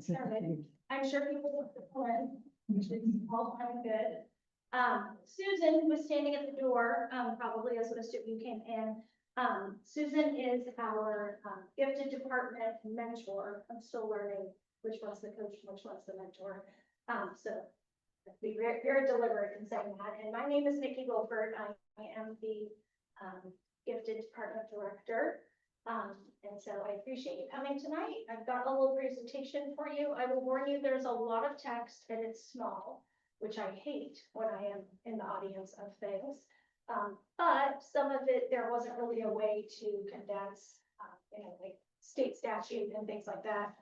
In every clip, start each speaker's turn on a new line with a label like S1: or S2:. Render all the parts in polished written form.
S1: started. I'm sure people will learn, which is all kind of good. Susan was standing at the door, probably as most of you came in. Susan is our gifted department mentor. I'm still learning which one's the coach and which one's the mentor. So be very, very deliberate in saying that. And my name is Nichole Wilfert. I am the gifted department director. And so I appreciate you coming tonight. I've got a little presentation for you. I will warn you, there's a lot of text and it's small, which I hate when I am in the audience of things. But some of it, there wasn't really a way to condense, like state statute and things like that.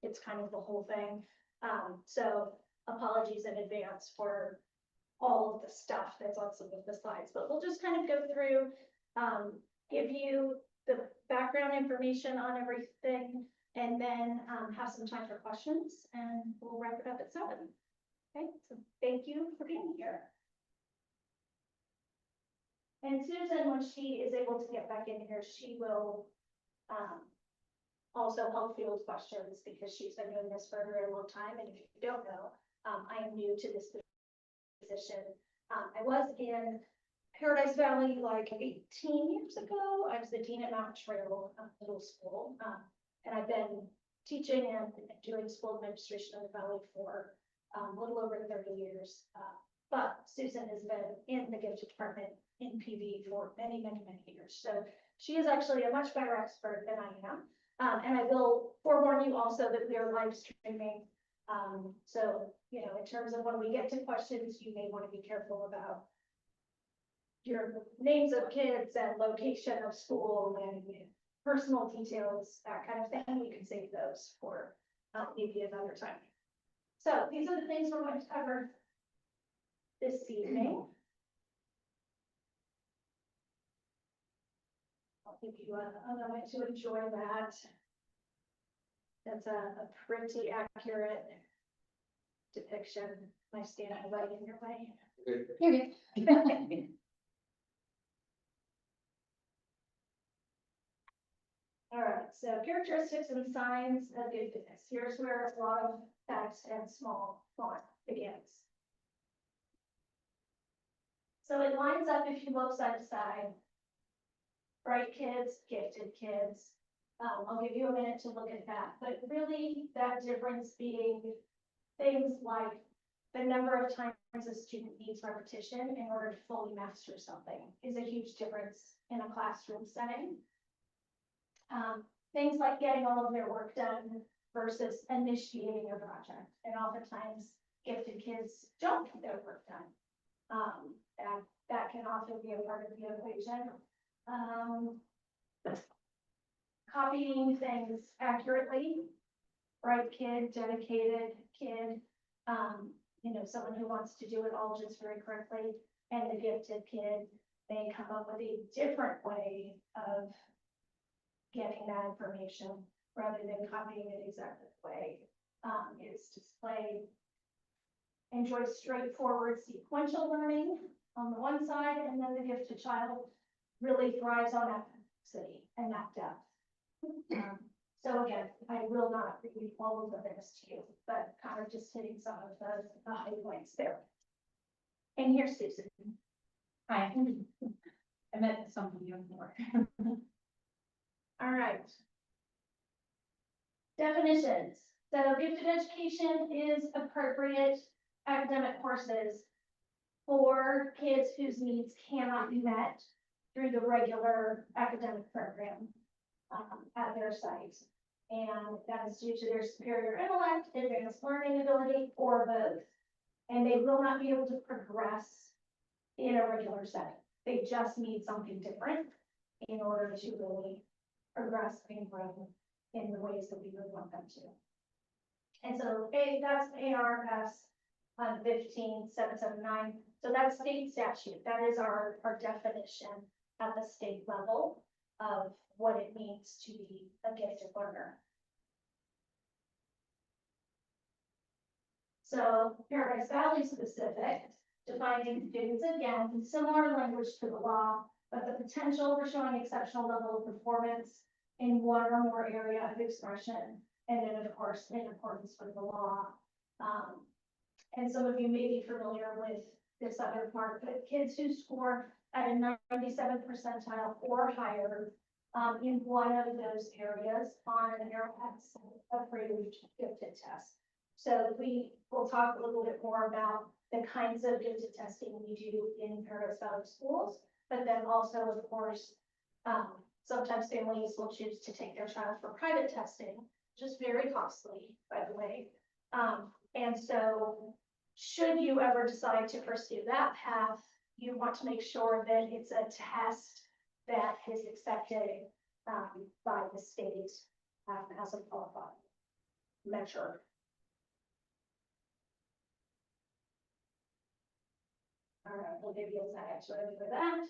S1: It's kind of the whole thing. So apologies in advance for all of the stuff that's on some of the slides, but we'll just kind of go through, give you the background information on everything, and then have some time for questions, and we'll wrap it up at 7. Okay, so thank you for being here. And Susan, when she is able to get back in here, she will also help field questions because she's been doing this for a very long time. And if you don't know, I am new to this position. I was in Paradise Valley like 18 years ago. I was the dean at Mountain Trail Middle School, and I've been teaching and doing school administration in the Valley for a little over 30 years. But Susan has been in the gifted department in PV for many, many, many years. So she is actually a much better expert than I am. And I will forewarn you also that we are live streaming. So, in terms of when we get to questions, you may want to be careful about your names of kids and location of school and personal details, that kind of thing. We can save those for maybe another time. So these are the things we're going to cover this evening. I'll give you a moment to enjoy that. That's a pretty accurate depiction. Am I standing right in your way?
S2: You're good.
S1: All right, so characteristics and signs of giftedness. Here's where a lot of text and small font begins. So it lines up if you look side to side. Bright kids, gifted kids. I'll give you a minute to look at that, but really that difference being things like the number of times a student needs repetition in order to fully master something is a huge difference in a classroom setting. Things like getting all of their work done versus initiating a project. And oftentimes gifted kids don't get their work done. And that can often be a part of the equation. Copying things accurately, bright kid, dedicated kid, someone who wants to do it all just very correctly, and the gifted kid, they come up with a different way of getting that information rather than copying it exactly the way it's displayed. Enjoy straightforward sequential learning on the one side, and then the gifted child really thrives on that complexity and that depth. So again, I will not read all of the things to you, but kind of just hitting some of the high points there. And here's Susan.
S2: Hi. I met some of you more.
S1: All right. Definitions. So gifted education is appropriate academic courses for kids whose needs cannot be met through the regular academic program at their site. And that is due to their superior intellect, advanced learning ability, or both. And they will not be able to progress in a regular setting. They just need something different in order to really progress and grow in the ways that we would want them to. And so that's ARS 15779. So that's state statute. That is our definition at the state level of what it means to be a gifted learner. So Paradise Valley specific, defining students again in similar language to the law, but the potential for showing exceptional level of performance in one or more area of expression and then of course, in accordance with the law. And some of you may be familiar with this other part, but kids who score at a 97th percentile or higher in one of those areas on an Arrowhead's approved gifted test. So we will talk a little bit more about the kinds of gifted testing we do in Paradise Valley schools, but then also, of course, sometimes families will choose to take their child for private testing, which is very costly, by the way. And so should you ever decide to pursue that path, you want to make sure that it's a test that is accepted by the state as a qualified measure. All right, we'll give you a second for that.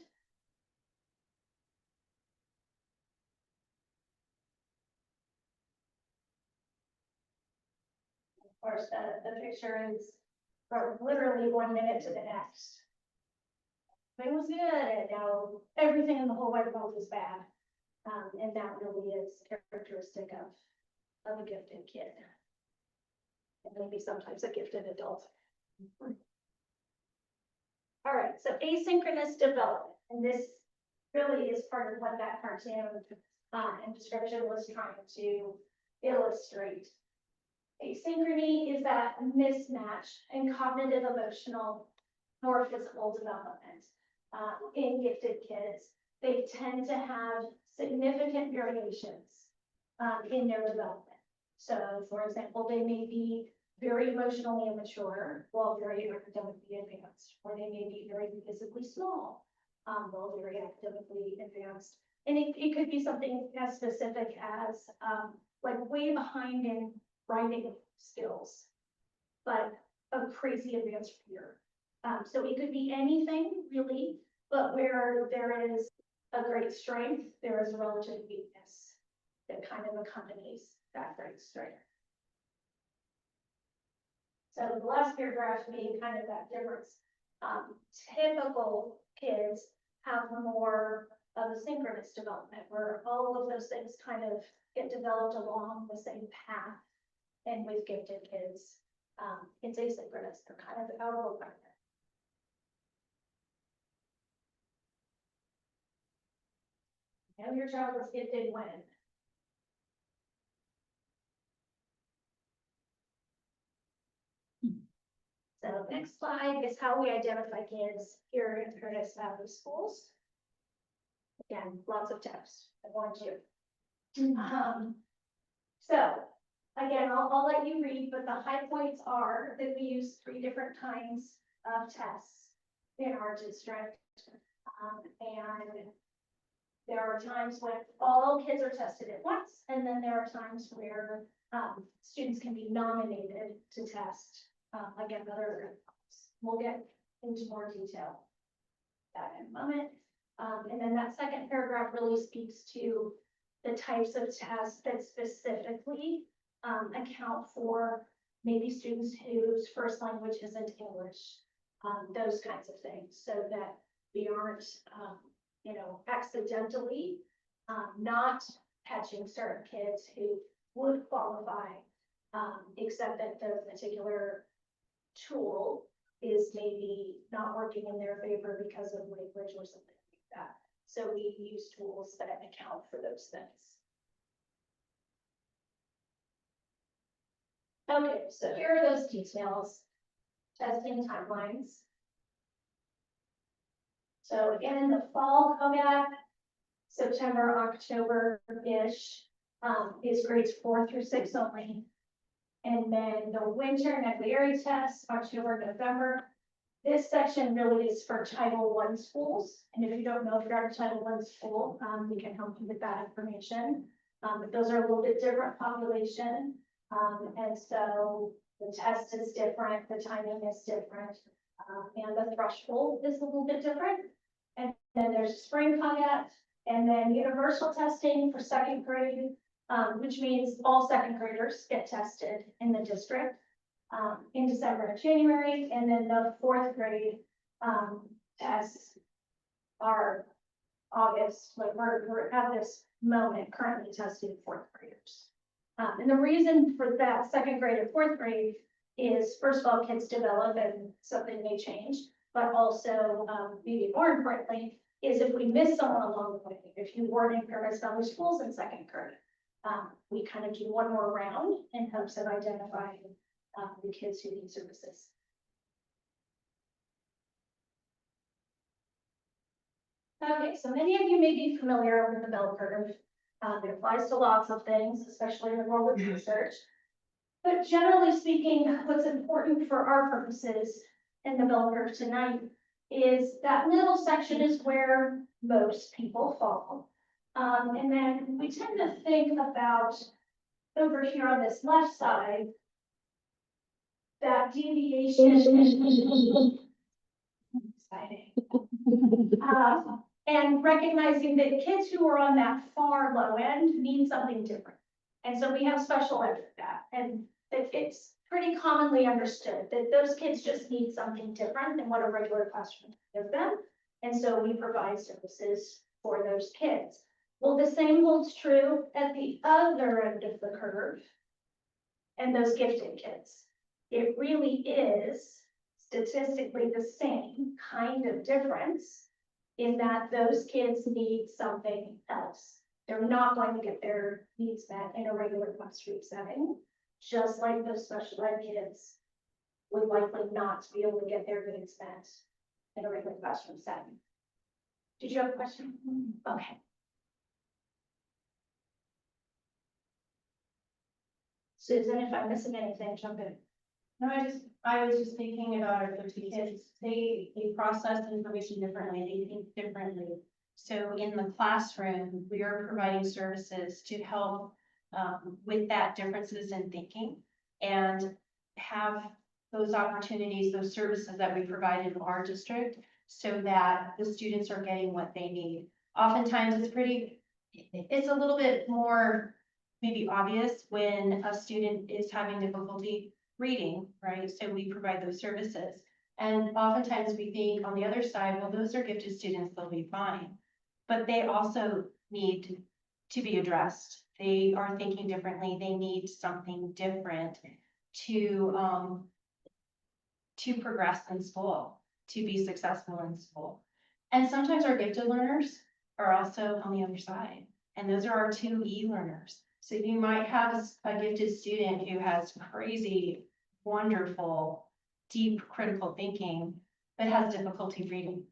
S1: Of course, the picture is from literally 1 minute to the next. Everything was good, and now everything in the whole wide world is bad. And that really is characteristic of a gifted kid. And maybe sometimes a gifted adult. All right, so asynchronous development, and this really is part of what that cartoon and description was trying to illustrate. Asynchrony is that mismatch in cognitive, emotional, or physical development. In gifted kids, they tend to have significant variations in their development. So, for example, they may be very emotionally immature while very academically advanced, or they may be very physically small while very academically advanced. And it could be something as specific as like way behind in writing skills, but a crazy advanced reader. So it could be anything really, but where there is a great strength, there is a relative weakness that kind of accompanies that great strength. So the last paragraph being kind of that difference. Typical kids have more of a synchronous development where all of those things kind of get developed along the same path. And with gifted kids, it's asynchronous, they're kind of out of alignment. And your child was gifted when? So next slide is how we identify kids here in Paradise Valley schools. Again, lots of text, I warned you. So again, I'll let you read, but the high points are that we use 3 different kinds of tests in our district. And there are times when all kids are tested at once, and then there are times where students can be nominated to test. Again, we'll get into more detail that in a moment. And then that second paragraph really speaks to the types of tests that specifically account for maybe students whose first language isn't English, those kinds of things, so that we aren't, accidentally not catching certain kids who would qualify, except that the particular tool is maybe not working in their favor because of language or something like that. So we use tools that account for those things. Okay, so here are those details, testing timelines. So again, in the fall, COGAT, September, October-ish, is grades 4 through 6 only. And then the winter Nichole test, October, November. This section really is for Title I schools. And if you don't know if you're at a Title I school, we can help you with that information. But those are a little bit different population. And so the test is different, the timing is different, and the threshold is a little bit different. And then there's spring COGAT, and then universal testing for 2nd grade, which means all 2nd graders get tested in the district in December and January, and then the 4th grade tests are August. Like we're at this moment currently testing 4th graders. And the reason for that second grade and fourth grade is, first of all, kids develop and something may change, but also, maybe more importantly, is if we miss someone along the way, if you weren't in PVSchools in second grade, we kind of do one more round in hopes of identifying, the kids who need services. Okay, so many of you may be familiar with the bell curve. It applies to lots of things, especially in the world of research. But generally speaking, what's important for our purposes in the bell curve tonight is that middle section is where most people fall. And then we tend to think about over here on this left side, that deviation. Exciting. And recognizing that kids who are on that far low end need something different. And so we have special ed for that. And it's pretty commonly understood that those kids just need something different than what a regular classroom can give them. And so we provide services for those kids. Well, the same holds true at the other end of the curve and those gifted kids. It really is statistically the same kind of difference in that those kids need something else. They're not going to get their needs met in a regular classroom setting, just like those special ed kids would likely not be able to get their needs met in a regular classroom setting. Did you have a question? Okay. Susan, if I'm missing anything, jump in.
S2: No, I was just thinking about our 50 kids, they process information differently, they think differently. So in the classroom, we are providing services to help with that differences in thinking and have those opportunities, those services that we provide in our district so that the students are getting what they need. Oftentimes it's a little bit more maybe obvious when a student is having difficulty reading, right? So we provide those services. And oftentimes we think on the other side, well, those are gifted students, they'll be fine. But they also need to be addressed. They are thinking differently. They need something different to progress in school, to be successful in school. And sometimes our gifted learners are also on the other side. And those are our 2E learners. So you might have a gifted student who has crazy, wonderful, deep critical thinking, but has difficulty reading.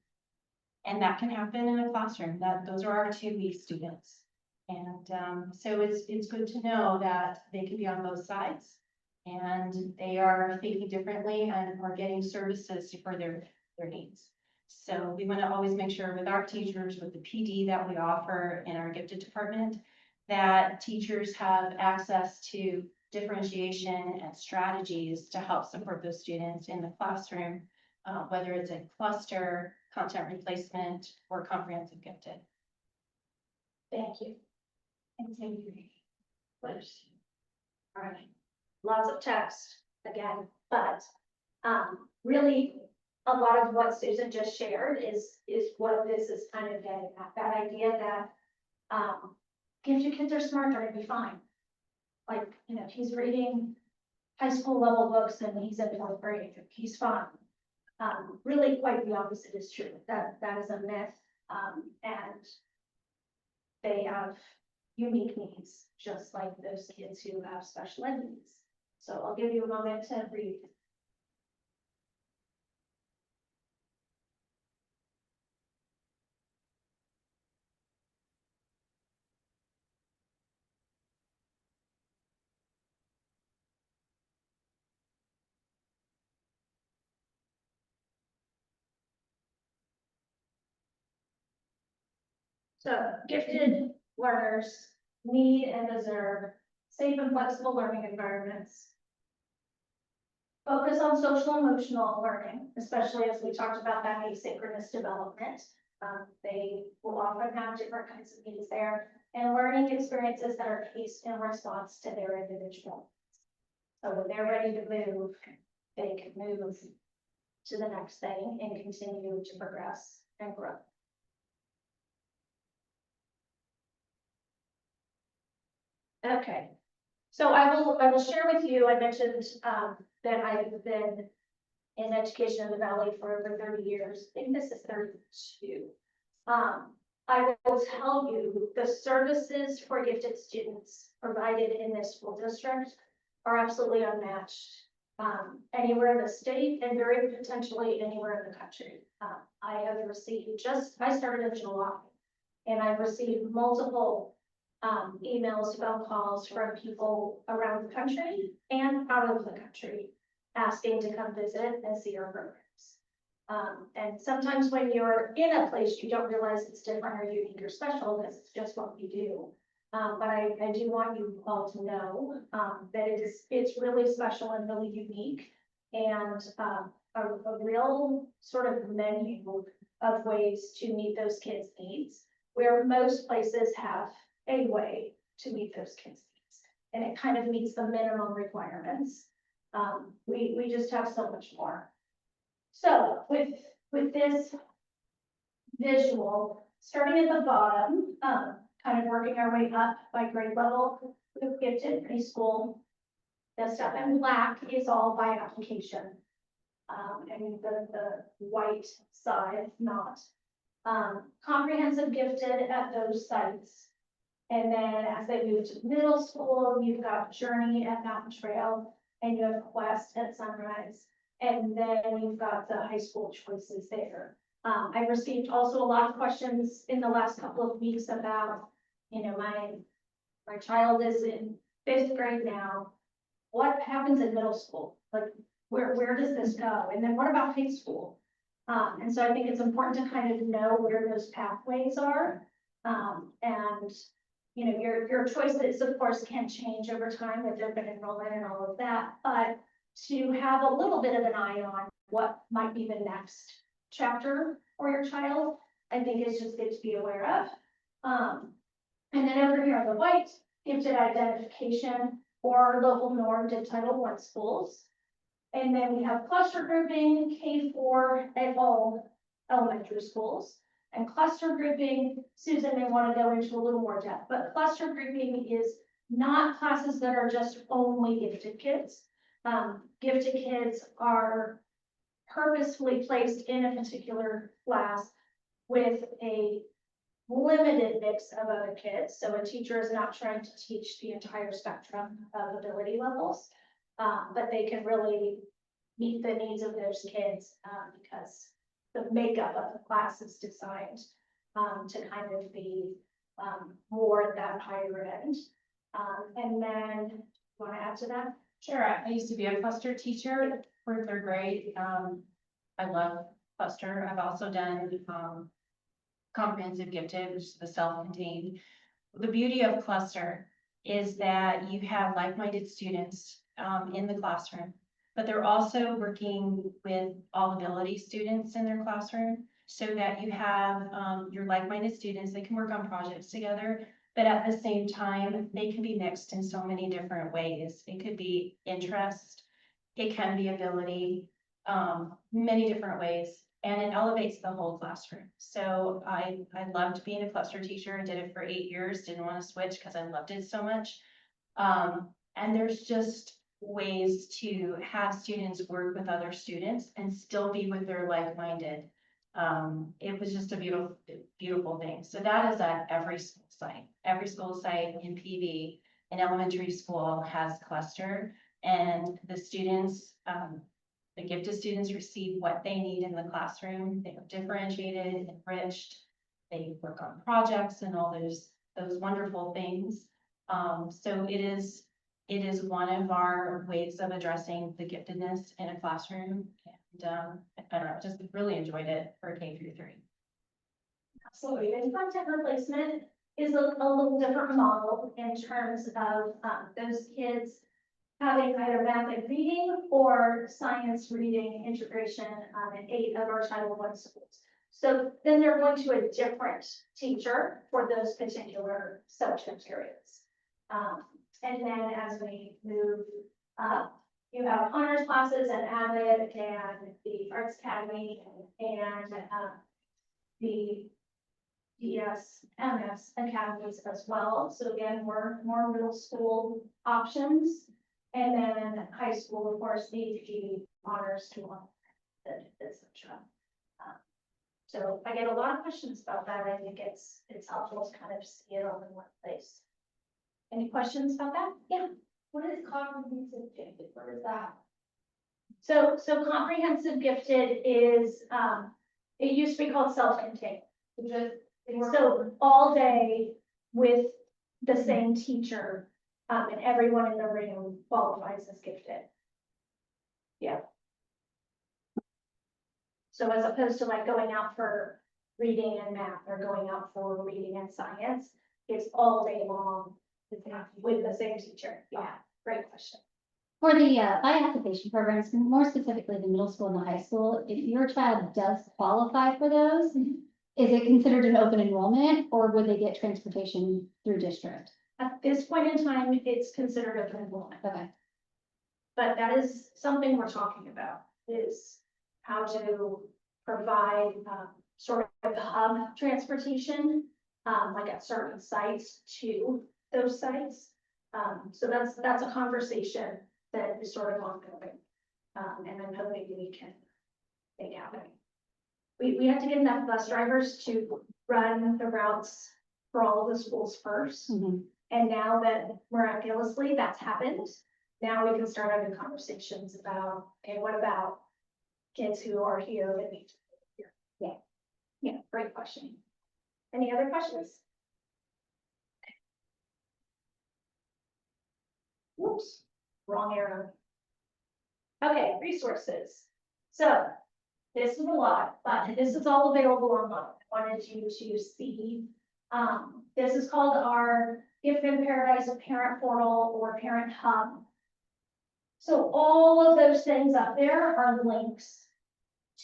S2: And that can happen in a classroom. Those are our 2E students. And so it's good to know that they can be on both sides and they are thinking differently and are getting services for their needs. So we want to always make sure with our teachers, with the PD that we offer in our gifted department, that teachers have access to differentiation and strategies to help support those students in the classroom, whether it's a cluster, content replacement, or comprehensive gifted.
S1: Thank you.
S2: And thank you.
S1: Please. All right. Lots of text again, but really a lot of what Susan just shared is what this is kind of getting at, that idea that gifted kids are smart, they're gonna be fine. Like, if he's reading high school level books and he's in 4th grade, he's fine. Really quite the opposite is true. That is a myth. And they have unique needs, just like those kids who have special ed needs. So I'll give you a moment to read. So gifted learners need and deserve safe and flexible learning environments. Focus on social emotional learning, especially as we talked about that asynchronous development. They will often have different kinds of needs there and learning experiences that are based in response to their individual. So when they're ready to move, they can move to the next thing and continue to progress and grow. Okay, So I will share with you, I mentioned, that I've been in education in the Valley for over 30 years. I think this is 32. I will tell you, the services for gifted students provided in this school district are absolutely unmatched, anywhere in the state and very potentially anywhere in the country. I have received I started in July, and I've received multiple emails, phone calls from people around the country and out of the country asking to come visit and see our programs. And sometimes when you're in a place, you don't realize it's different or unique or special, because it's just what we do. But I do want you all to know that it's really special and really unique, and a real sort of menu of ways to meet those kids' needs, where most places have a way to meet those kids' needs, and it kind of meets the minimum requirements. We just have so much more. So with this visual, starting at the bottom, kind of working our way up by grade level with gifted preschool. The stuff in black is all by application. And the white side not. Comprehensive gifted at those sites. And then as they move to middle school, you've got Journey at Mountain Trail, and you have Quest at Sunrise. And then you've got the high school choices there. I received also a lot of questions in the last couple of weeks about, you know, my child is in 5th grade now. What happens in middle school? Like, where does this go? And then what about high school? And so I think it's important to kind of know where those pathways are. And, you know, your choices, of course, can change over time with open enrollment and all of that, but to have a little bit of an eye on what might be the next chapter for your child, I think is just good to be aware of. And then over here on the white, gifted identification or local normed in Title I schools. And then we have cluster grouping, K4 at all elementary schools. And cluster grouping, Susan may want to go into a little more depth, but cluster grouping is not classes that are just only gifted kids. Gifted kids are purposefully placed in a particular class with a limited mix of other kids. So a teacher is not trying to teach the entire spectrum of ability levels, but they can really meet the needs of those kids because the makeup of the class is designed to kind of be more at that higher end. And then, you want to add to that?
S2: Sure, I used to be a cluster teacher for 3rd grade. I love cluster. I've also done comprehensive gifted, which is the self-contained. The beauty of cluster is that you have like-minded students in the classroom, but they're also working with all ability students in their classroom, so that you have your like-minded students. They can work on projects together, but at the same time, they can be mixed in so many different ways. It could be interest, it can be ability, many different ways, and it elevates the whole classroom. So I loved being a cluster teacher. I did it for 8 years, didn't want to switch because I loved it so much. And there's just ways to have students work with other students and still be with their like-minded. It was just a beautiful, beautiful thing. So that is at every school site. Every school site in PV, in elementary school, has cluster, and the students, the gifted students receive what they need in the classroom. They are differentiated, enriched. They work on projects and all those wonderful things. So it is one of our ways of addressing the giftedness in a classroom. And I don't know, just really enjoyed it for K-3.
S1: Absolutely, and content replacement is a little different model in terms of those kids having either math and reading or science reading integration in 8 of our Title I schools. So then they're going to a different teacher for those particular subject areas. And then as we move up, you have honors classes and AVID and the Arts Academy and the DS, MS academies as well. So again, more middle school options. And then high school, of course, AP, honors, etc. So I get a lot of questions about that. I think it's helpful to kind of see it all in one place. Any questions about that? Yeah.
S3: What is comprehensive gifted? What is that?
S1: So comprehensive gifted is, it used to be called self-contained.
S3: Just.
S1: So all day with the same teacher, and everyone in the room qualifies as gifted. Yeah. So as opposed to like going out for reading and math or going out for reading and science, it's all day long with the same teacher. Yeah, great question.
S4: For the by-application programs, more specifically the middle school and the high school, if your child does qualify for those, is it considered an open enrollment or would they get transportation through district?
S1: At this point in time, it's considered open enrollment,
S4: Okay,
S1: but that is something we're talking about, is how to provide sort of hub transportation, like at certain sites to those sites. So that's a conversation that is sort of ongoing. And I'm hoping we can make happen. We have to get enough bus drivers to run the routes for all of the schools first.
S4: Mhm.
S1: And now that miraculously that's happened, now we can start having conversations about, okay, what about kids who are here that need to be here? Yeah, great question. Any other questions? Whoops, wrong arrow. Okay, resources. So this is a lot, but this is all available online. I wanted you to see. This is called our Gift in Paradise Parent Portal or Parent Hub. So all of those things up there are links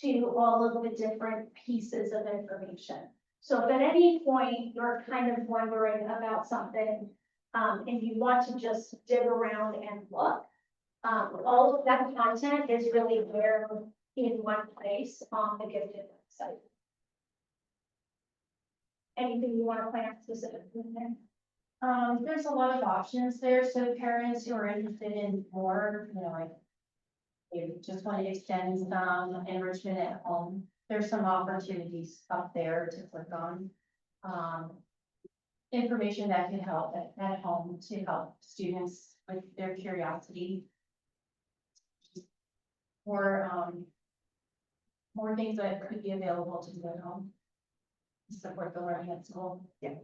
S1: to all of the different pieces of information. So if at any point you're kind of wondering about something, and you want to just dig around and look, all of that content is really there in one place on the Gifted website. Anything you want to point out specifically in there?
S2: There's a lot of options there, so parents who are interested in more, like they just want to extend some enrichment at home, there's some opportunities up there to click on. Information that can help at home to help students with their curiosity. Or more things that could be available to do at home to support the learning at school. Yeah.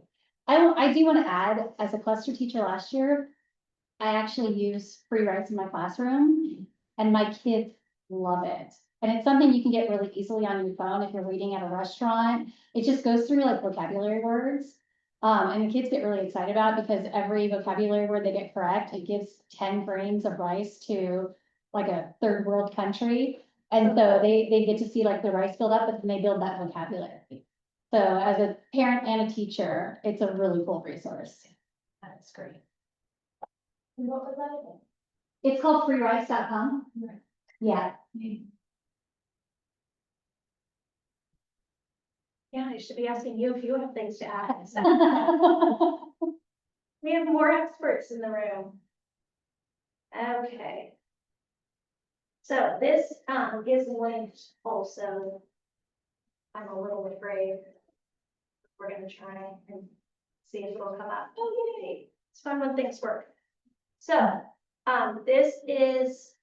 S4: I do want to add, as a cluster teacher last year, I actually use free writes in my classroom and my kids love it. And it's something you can get really easily on your phone if you're reading at a restaurant. It just goes through like vocabulary words. And the kids get really excited about it because every vocabulary word they get correct, it gives 10 grains of rice to like a third world country. And so they get to see like the rice build up, but then they build that vocabulary. So as a parent and a teacher, it's a really cool resource.
S1: That's great.
S3: And what was that again?
S4: It's called freerice.com. Yeah.
S1: Yeah, I should be asking you if you have things to add. We have more experts in the room. Okay. So this is linked also. I'm a little bit brave. We're gonna try and see if it'll come up. Oh, yay! It's fun when things work. So this is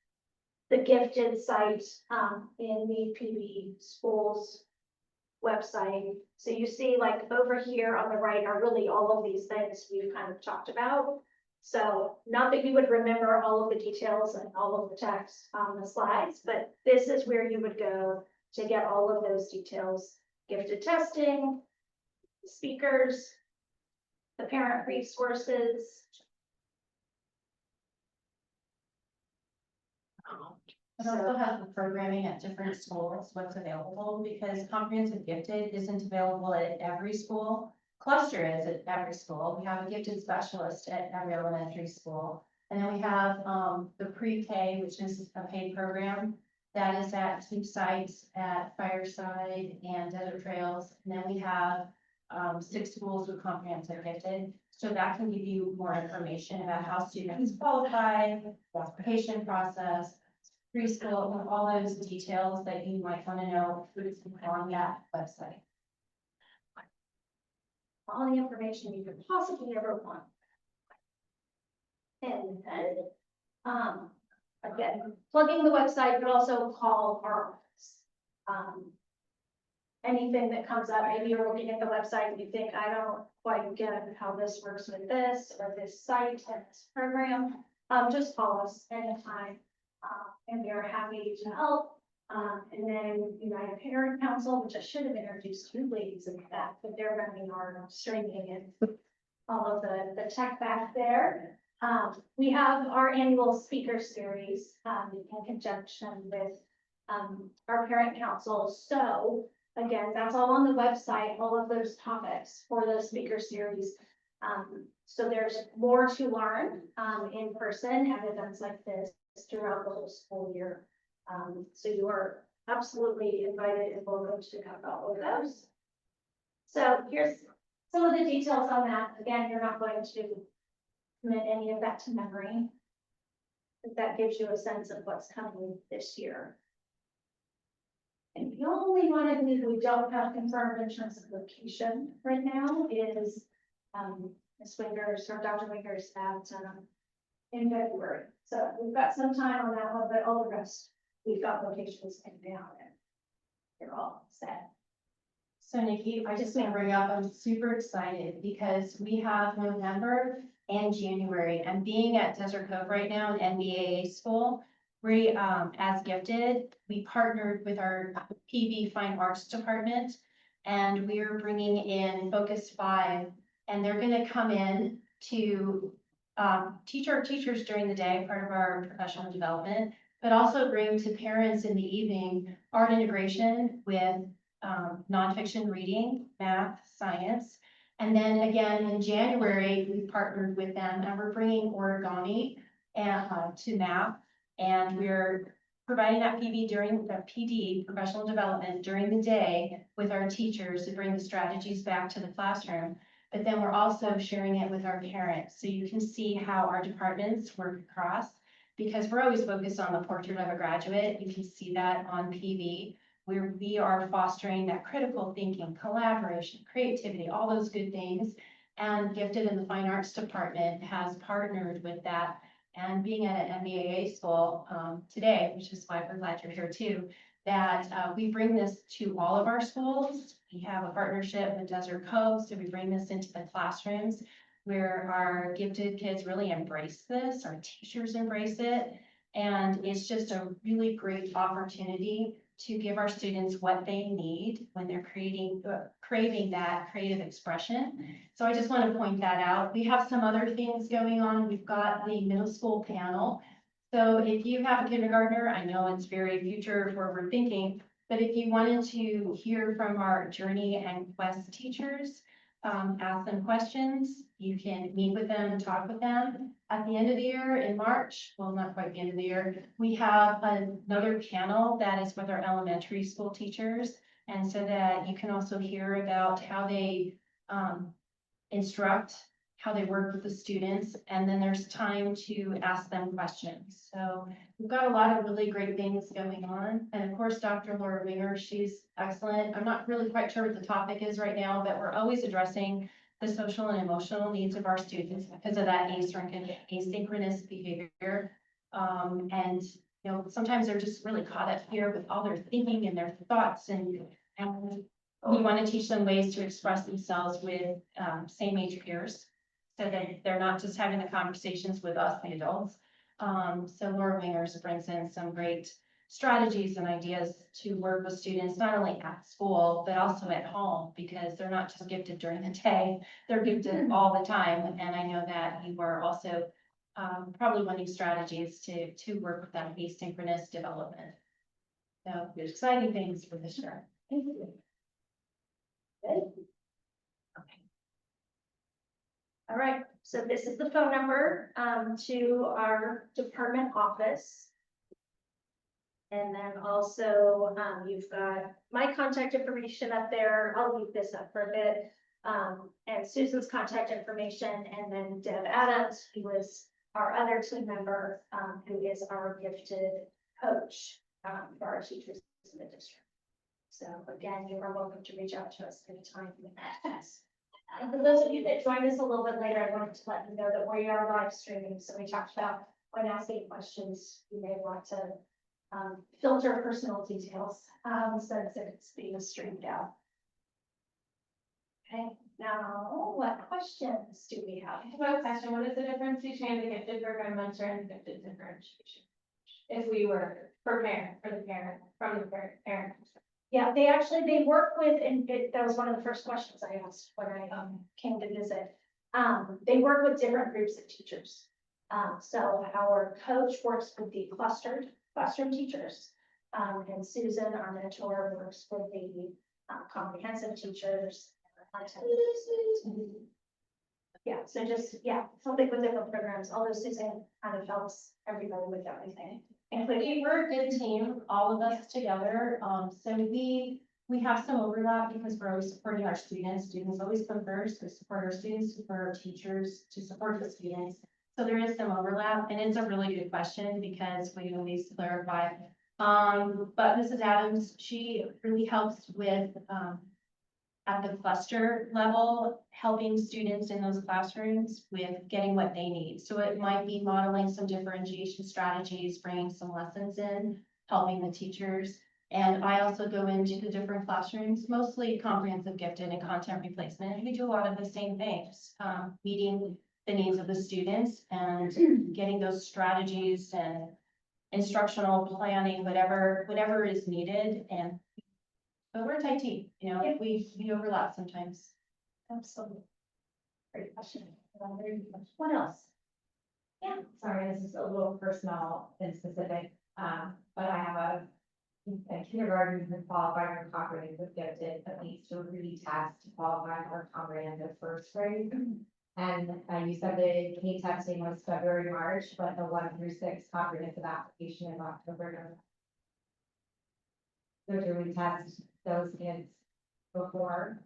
S1: the gifted site in the PVSchools website. So you see like over here on the right are really all of these things we've kind of talked about. So not that you would remember all of the details and all of the text on the slides, but this is where you would go to get all of those details. Gifted testing, speakers, the parent resources.
S2: It also has the programming at different schools, what's available, because comprehensive gifted isn't available at every school. Cluster is at every school. We have a gifted specialist at every elementary school. And then we have the pre-K, which is a paid program that is at two sites at Fireside and Desert Trails. And then we have 6 schools with comprehensive gifted. So that can give you more information about how students qualify, the application process, preschool, and all those details that you might want to know on that website.
S1: All the information you could possibly ever want. And then, again, plugging the website, but also call our office. Anything that comes up, maybe you're looking at the website and you think, I don't quite get how this works with this or this site and this program, just call us anytime. And we are happy to help. And then United Parent Council, which I should have introduced you ladies in that, but they're running our streaming and all of the tech back there. We have our annual speaker series, in conjunction with, our parent council. So again, that's all on the website, all of those topics for the speaker series. So there's more to learn, in person at events like this throughout the whole school year. So you are absolutely invited and welcome to come to all of those. So here's some of the details on that. Again, you're not going to commit any of that to memory. But that gives you a sense of what's coming this year. And the only one of these we don't have confirmed in terms of location right now is Ms. Wingers or Dr. Wingers at in February. So we've got some time on that one, but all the rest, we've got locations in down and they're all set.
S2: So Nikki, I just want to bring up, I'm super excited because we have November and January, and being at Desert Cove right now, an NBAA school, we, as gifted, we partnered with our PV Fine Arts Department, and we're bringing in Focus 5, and they're gonna come in to teach our teachers during the day, part of our professional development, but also bring to parents in the evening art integration with nonfiction reading, math, science. And then again, in January, we partnered with them and we're bringing origami and, to math. And we're providing that PV during the PD, professional development, during the day with our teachers to bring the strategies back to the classroom. But then we're also sharing it with our parents. So you can see how our departments work across, because we're always focused on the portrait of a graduate. You can see that on PV, where we are fostering that critical thinking, collaboration, creativity, all those good things. And Gifted in the Fine Arts Department has partnered with that. And being at an MBAA school today, which is why we're glad you're here too, that we bring this to all of our schools. We have a partnership with Desert Cove, so we bring this into the classrooms where our gifted kids really embrace this, our teachers embrace it. And it's just a really great opportunity to give our students what they need when they're craving that creative expression. So I just want to point that out. We have some other things going on. We've got the middle school panel. So if you have a kindergartner, I know it's very future forward thinking, but if you wanted to hear from our Journey and Quest teachers, ask them questions, you can meet with them and talk with them. At the end of the year in March, well, not quite the end of the year, we have another panel that is with our elementary school teachers. And so that you can also hear about how they instruct, how they work with the students, and then there's time to ask them questions. So we've got a lot of really great things going on. And of course, Dr. Laura Winger, she's excellent. I'm not really quite sure what the topic is right now, but we're always addressing the social and emotional needs of our students because of that asynchronous behavior. And sometimes they're just really caught up here with all their thinking and their thoughts, and we want to teach them ways to express themselves with same age peers, so that they're not just having the conversations with us, the adults. So Laura Wingers brings in some great strategies and ideas to work with students, not only at school, but also at home, because they're not just gifted during the day, they're gifted all the time. And I know that you are also probably wanting strategies to work with that asynchronous development. So there's exciting things for this year.
S1: Thank you. Good. Okay. All right, so this is the phone number to our department office. And then also you've got my contact information up there. I'll leave this up for a bit. And Susan's contact information, and then Deb Adams, who is our other team member, who is our gifted coach, for our teachers in the district. So again, you are welcome to reach out to us anytime with that. And for those of you that joined us a little bit later, I wanted to let you know that we are live streaming. So we talked about when asking questions, you may want to filter personal details, since it's being streamed out. Okay, now what questions do we have?
S3: I have a question. What is the difference between the gifted program mentor and gifted differentiation? If we were preparing for the parent, from the parent.
S1: Yeah, they work with, and that was one of the first questions I asked when I came to visit. They work with different groups of teachers. So our coach works with the clustered classroom teachers. And Susan, our mentor, works with the comprehensive teachers. Yeah, so just, something with different programs, although Susan kind of helps everybody with everything. Including,
S2: We're a good team, all of us together. So we have some overlap because we're always supporting our students. Students always come first. We support our students, support our teachers, to support the students. So there is some overlap, and it's a really good question because we always clarify. But Mrs. Adams, she really helps with, at the cluster level, helping students in those classrooms with getting what they need. So it might be modeling some differentiation strategies, bringing some lessons in, helping the teachers. And I also go into the different classrooms, mostly comprehensive gifted and content replacement. And we do a lot of the same things, meeting the needs of the students and getting those strategies and instructional planning, whatever is needed. And but we're a tight team, you know, we overlap sometimes.
S1: absolutely. Great question. What else? Yeah,
S5: Sorry, this is a little personal and specific, but I have a kindergarten who qualified for comprehensive gifted, but needs to retest to qualify for comprehensive first grade. And you said the K testing was February, March, but the 1 through 6 comprehensive application is October. So do we test those kids before?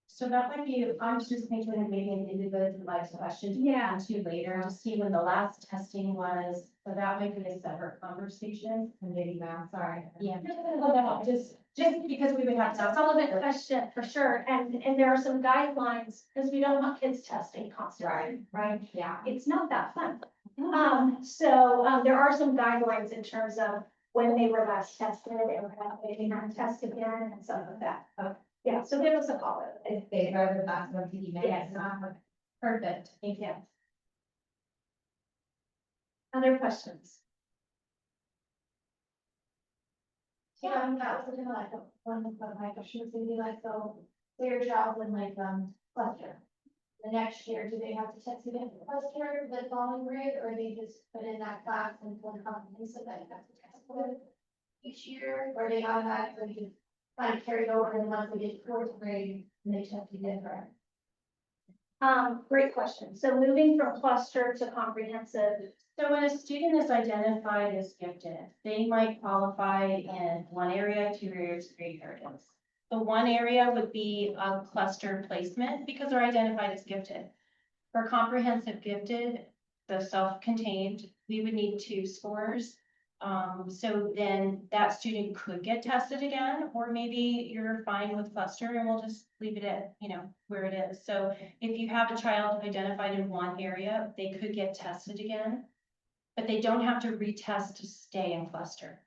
S2: So that might be, I'm just thinking of maybe an individualized question to
S1: Yeah.
S2: come to later, to see when the last testing was. So that might be a separate conversation.
S5: I'm getting that, sorry.
S2: Yeah. Just because we would have
S1: that's
S2: to.
S1: a relevant question for sure. And there are some guidelines, because we don't want kids testing constantly, right?
S5: Yeah.
S1: It's not that fun. So there are some guidelines in terms of when they were last tested and when they can test again and stuff like that.
S5: Okay.
S1: Yeah, so give us a call.
S5: If they go to that, one PD
S1: Yes.
S2: Perfect, thank you.
S1: Other questions?
S3: Yeah, that was kind of like one of my questions, would be like, so, their job when like, cluster. The next year, do they have to test again for cluster the following grade, or they just put in that class and one comprehensive that you have to test for each year, or they automatically just kind of carry over and once they get to 4th grade, and they test again for it?
S1: Great question. So moving from cluster to comprehensive,
S2: So when a student is identified as gifted, they might qualify in one area, 2 areas, 3 areas. The one area would be a cluster placement because they're identified as gifted. For comprehensive gifted, the self-contained, we would need 2 scores. So then that student could get tested again, or maybe you're fine with cluster and we'll just leave it at, where it is. So if you have a child identified in one area, they could get tested again, but they don't have to retest to stay in cluster.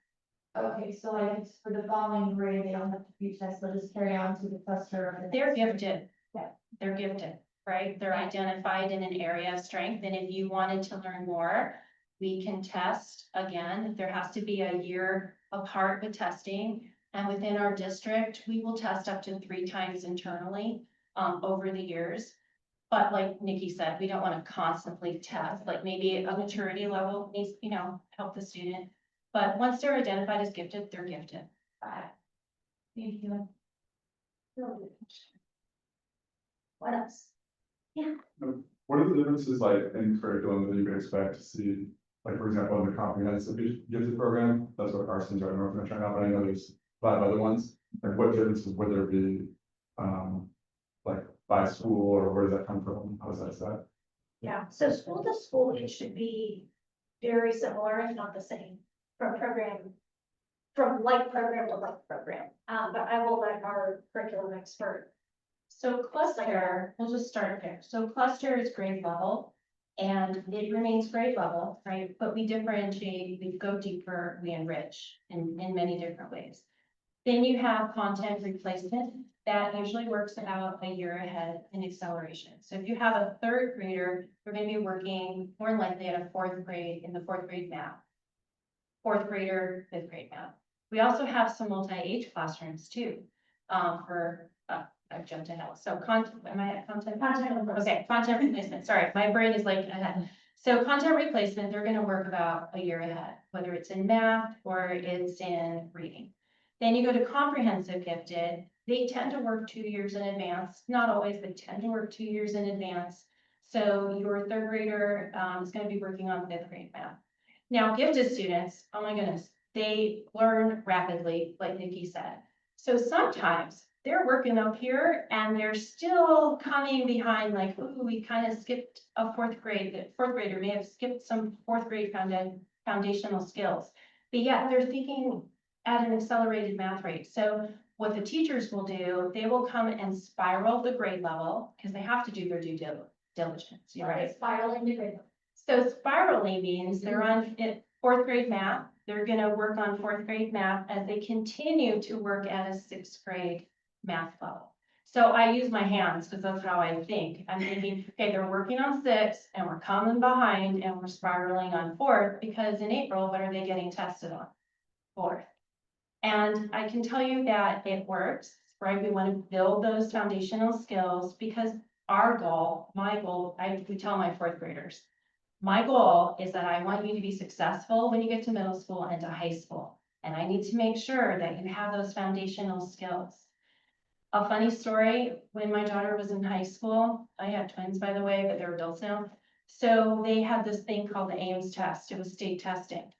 S3: Okay, so like it's for the following grade, they don't have to retest, they'll just carry on to the cluster. of the
S2: They're
S3: next grade.
S2: gifted.
S3: Yeah.
S2: They're gifted, right? They're identified in an area of strength, and if you wanted to learn more, we can test again. There has to be a year apart with testing. And within our district, we will test up to 3 times internally, over the years. But like Nikki said, we don't want to constantly test, like maybe a maturity level needs, help the student. But once they're identified as gifted, they're gifted.
S3: Thank you.
S1: what else?
S6: What are the differences like in curriculum that you could expect to see? Like, for example, in the comprehensive gifted program, that's what Carson's right north of trying out, but I know there's 5 other ones. Like, what differences would there be? like by school, or where does that come from? How is that set?
S1: Yeah, so school to school, it should be very similar, if not the same, from like program to like program. But I will let our curriculum expert.
S2: So cluster, we'll just start there. So cluster is grade level and it remains grade level, right? But we differentiate, we go deeper, we enrich in many different ways. Then you have content replacement. That usually works about a year ahead in acceleration. So if you have a third grader, we're going to be working more likely at a fourth grade in the fourth grade math. Fourth grader, fifth grade math. We also have some multi-age classrooms too, I've jumped ahead. So am I at content? Okay, content replacement. Sorry, my brain is like ahead. So content replacement, they're going to work about a year ahead, whether it's in math or it's in reading. Then you go to comprehensive gifted. They tend to work 2 years in advance, not always, but tend to work 2 years in advance. So your third grader is going to be working on fifth grade math. Now, gifted students, oh my goodness, they learn rapidly, like Nikki said. So sometimes they're working up here and they're still coming behind, like, ooh, we kind of skipped a fourth grade. The fourth grader may have skipped some fourth grade foundational skills, but yet they're thinking at an accelerated math rate. So what the teachers will do, they will come and spiral the grade level because they have to do their due diligence, you're right?
S1: Spiraling to grade.
S2: So spiraling means they're on fourth grade math. They're going to work on fourth grade math as they continue to work at a sixth grade math level. So I use my hands because that's how I think. I'm thinking, okay, they're working on sixth and we're coming behind and we're spiraling on fourth because in April, what are they getting tested on? Fourth. And I can tell you that it works, right? We want to build those foundational skills because our goal, my goal, we tell my fourth graders, my goal is that I want you to be successful when you get to middle school and to high school. And I need to make sure that you have those foundational skills. A funny story, when my daughter was in high school, I had twins, by the way, but they're adults now. So they had this thing called the Ames test. It was state testing.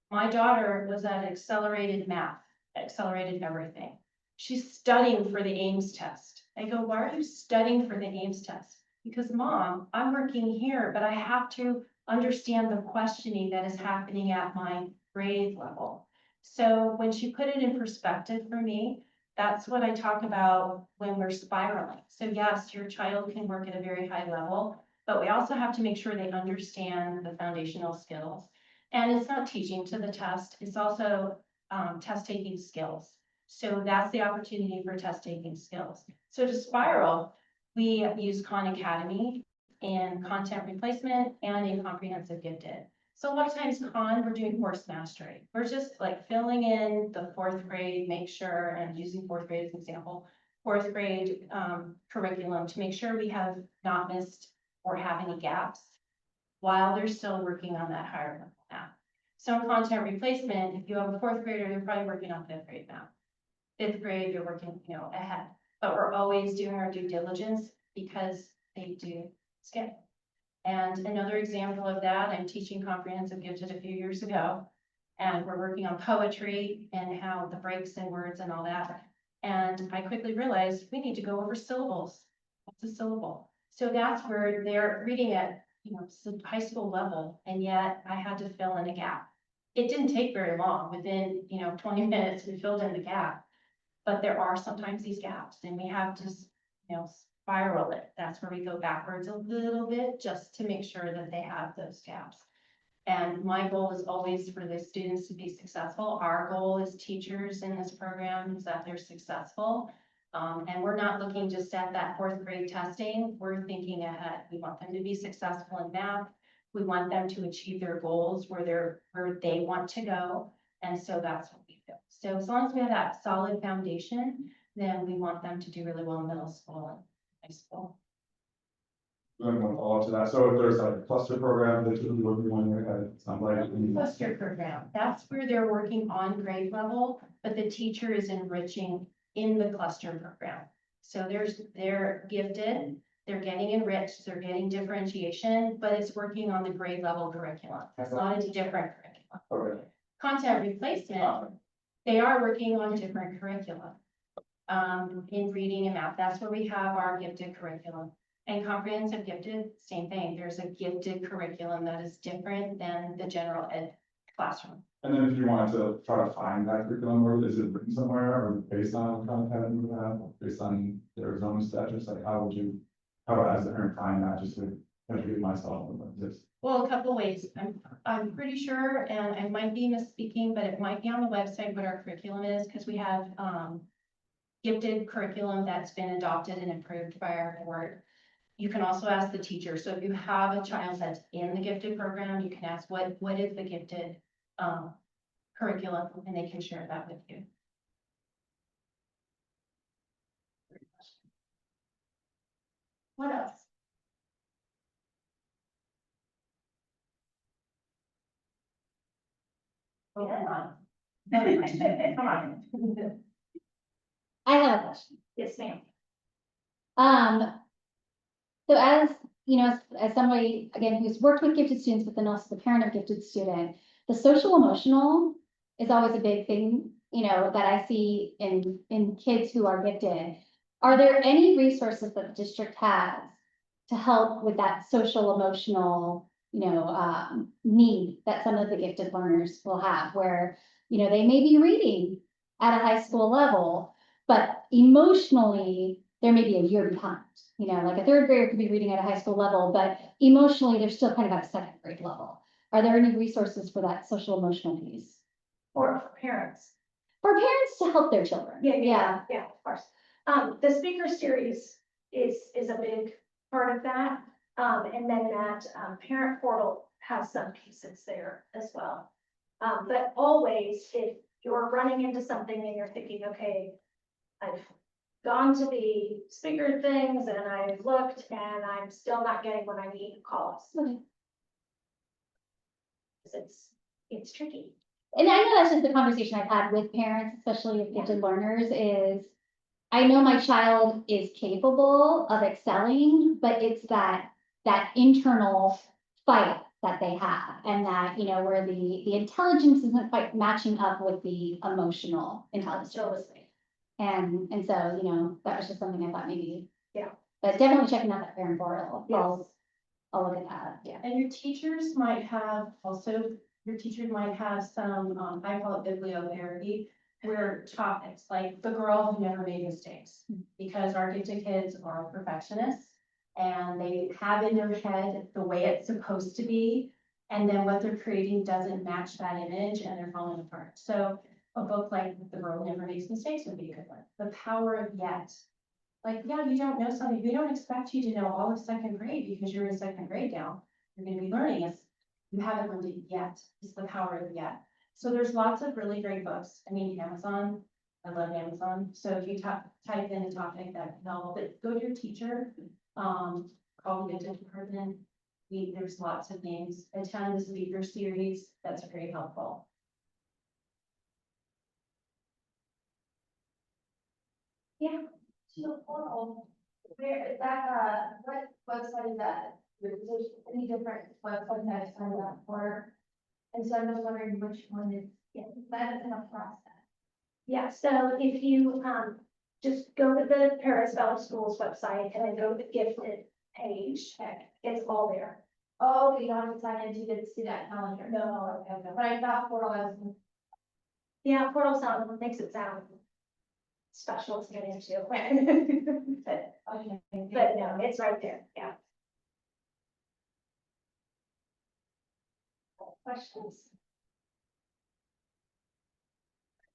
S2: My daughter was at accelerated math, accelerated everything. She's studying for the Ames test. I go, why are you studying for the Ames test? Because Mom, I'm working here, but I have to understand the questioning that is happening at my grade level. So when she put it in perspective for me, that's what I talk about when we're spiraling. So yes, your child can work at a very high level, but we also have to make sure they understand the foundational skills. And it's not teaching to the test, it's also test taking skills. So that's the opportunity for test taking skills. So to spiral, we use Khan Academy in content replacement and in comprehensive gifted. So a lot of times Khan, we're doing course mastery. We're just like filling in the fourth grade, make sure, and using fourth grade as an example, fourth grade curriculum to make sure we have not missed or have any gaps while they're still working on that higher level math. So in content replacement, if you have a fourth grader, they're probably working on fifth grade math. Fifth grade, you're working, ahead. But we're always doing our due diligence because they do skip. And another example of that, I'm teaching comprehensive gifted a few years ago, and we're working on poetry and how the breaks in words and all that. And I quickly realized we need to go over syllables. What's a syllable? So that's where they're reading at, high school level, and yet I had to fill in a gap. It didn't take very long. Within, 20 minutes, we filled in the gap. But there are sometimes these gaps, and we have to, spiral it. That's where we go backwards a little bit just to make sure that they have those gaps. And my goal is always for the students to be successful. Our goal as teachers in this program is that they're successful. And we're not looking just at that fourth grade testing. We're thinking ahead. We want them to be successful in math. We want them to achieve their goals where they want to go. And so that's what we do. So as long as we have that solid foundation, then we want them to do really well in middle school and high school.
S6: Then we'll follow up to that. So if there's like a cluster program that you're working on, it's not like.
S2: Cluster program, that's where they're working on grade level, but the teacher is enriching in the cluster program. So they're gifted, they're getting enriched, they're getting differentiation, but it's working on the grade level curriculum. It's not a different curriculum.
S6: Okay.
S2: Content replacement, they are working on different curriculum. in reading and math. That's where we have our gifted curriculum. And comprehensive gifted, same thing. There's a gifted curriculum that is different than the general ed classroom.
S6: And then if you wanted to try to find that curriculum, or is it written somewhere, or based on content you have, based on their zone statutes, like how as a parent find that, just to educate myself on this?
S2: Well, a couple ways. I'm pretty sure, and I might be misspeaking, but it might be on the website what our curriculum is, because we have, gifted curriculum that's been adopted and approved by our board. You can also ask the teacher. So if you have a child that's in the gifted program, you can ask what is the gifted, curriculum, and they can share that with you.
S3: What else?
S2: Oh, come on. Come on.
S4: I have a question.
S1: Yes, ma'am.
S4: So as, you know, as somebody, again, who's worked with gifted students, but then also the parent of gifted student, the social emotional is always a big thing, you know, that I see in kids who are gifted. Are there any resources that the district has to help with that social emotional, you know, need that some of the gifted learners will have, where, you know, they may be reading at a high school level, but emotionally, there may be a year behind, you know, like a third grader could be reading at a high school level, but emotionally, they're still kind of at a second grade level. Are there any resources for that social emotional piece?
S1: Or for parents.
S4: For parents to help their children?
S1: Yeah, of course. The speaker series is a big part of that. And then that, parent portal has some pieces there as well. But always, if you're running into something and you're thinking, okay, I've gone to the speaker things and I've looked and I'm still not getting what I need, call us.
S4: Okay.
S1: 'Cause it's tricky.
S4: And I know that's just the conversation I've had with parents, especially with gifted learners, is I know my child is capable of excelling, but it's that internal fight that they have, and that, you know, where the intelligence isn't quite matching up with the emotional intelligence. And so, you know, that was just something I thought maybe.
S1: Yeah.
S4: But definitely checking out that parent portal.
S1: Yes.
S4: I'll look at that.
S1: Yeah.
S2: And your teachers might have also, your teachers might have some, I call it bibliotherapy, where topics like the girl who never made mistakes. Because our gifted kids are perfectionists and they have in their head the way it's supposed to be. And then what they're creating doesn't match that image and they're falling apart. So a book like The Girl Who Never Makes Mistakes would be a good one. The Power of Yet. Like, yeah, you don't know something. We don't expect you to know all of second grade because you're in second grade now. You're gonna be learning it. You haven't learned it yet. It's The Power of Yet. So there's lots of really great books. I mean, Amazon, I love Amazon. So if you type in a topic that can help, but go to your teacher, call the gifted department. There's lots of things. Attend the speaker series. That's very helpful.
S3: Yeah. So portal, where is that, what website is that? There's any different websites that I've signed up for? And so I'm just wondering which one is, that is in a process.
S1: Yeah, so if you, just go to the Paris Valley Schools website and then go to the gifted page, it's all there.
S3: Oh, you don't have to sign in to get to see that calendar.
S1: No,
S3: Okay, but I thought portal was.
S1: Yeah, portal sound makes it sound special to get into. But no, it's right there, yeah. Questions?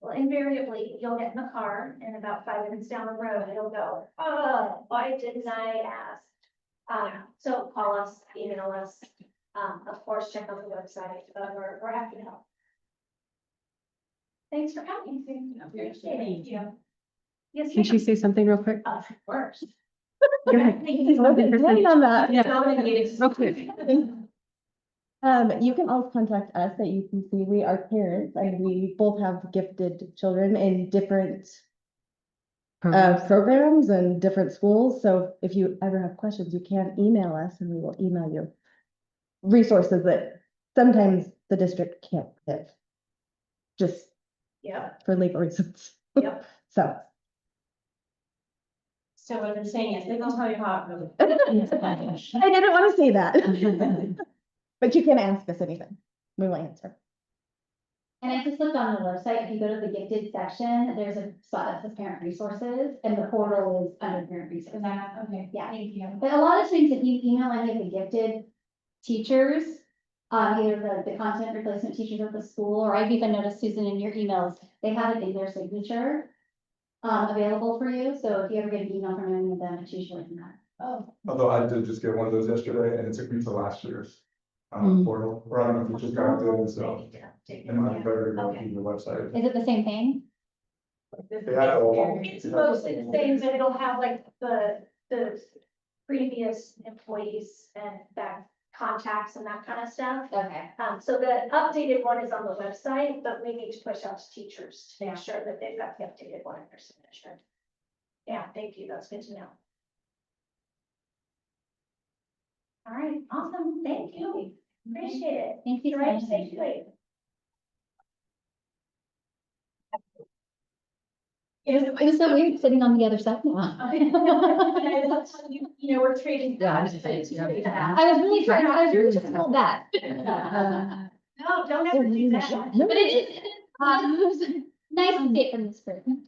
S1: Well, invariably, you'll get in the car and about 5 minutes down the road, it'll go, oh, why didn't I ask? So call us, email us, of course, check out the website, we're happy to help. Thanks for coming. Appreciate it.
S2: Yeah.
S1: Yes,
S7: Can she
S1: ma'am.
S7: say something real quick?
S1: Of course.
S7: Go ahead. Depending on that, yeah.
S1: Nominated.
S7: Real quick. You can always contact us at UCC. We are parents and we both have gifted children in different programs and different schools. So if you ever have questions, you can email us and we will email you resources that sometimes the district can't give. Just
S1: Yeah,
S7: for legal reasons.
S1: Yep.
S7: So,
S2: So what they're saying is, they can tell you how it really.
S7: I didn't want to say that. But you can ask us anything. We will answer.
S4: And I just looked on the website, if you go to the gifted section, there's a spot that says parent resources, and the portal is under parent resources.
S2: Okay,
S4: Yeah.
S2: thank you.
S4: But a lot of times, if you email any of the gifted teachers, either the content replacement teachers at the school, or I've even noticed, Susan, in your emails, they have it in their signature available for you, so if you ever get an email from any of them, it's usually in that.
S3: Oh,
S6: Although I did just get one of those yesterday and it took me to last year's portal, or I don't know if you just got it, so it might be better to go
S1: Okay.
S6: to the website.
S4: Is it the same thing?
S6: They had it all.
S1: It's mostly the same, but it'll have like the previous employees and that contacts and that kind of stuff.
S4: Okay.
S1: So the updated one is on the website, but we need to push out to teachers to
S2: Yeah.
S1: make sure that they've got the updated one in their signature. Yeah, thank you, that's good to know. All right, awesome, thank you, appreciate it.
S4: Thank you.
S1: Drive safely.
S4: It was so weird sitting on the other side now.
S1: You know, we're trading.
S7: Yeah,
S1: I
S7: I'm just saying, yeah.
S4: I was really trying, I was really just hold that.
S1: No, don't ever do that.
S4: But it is nice to see it from this person.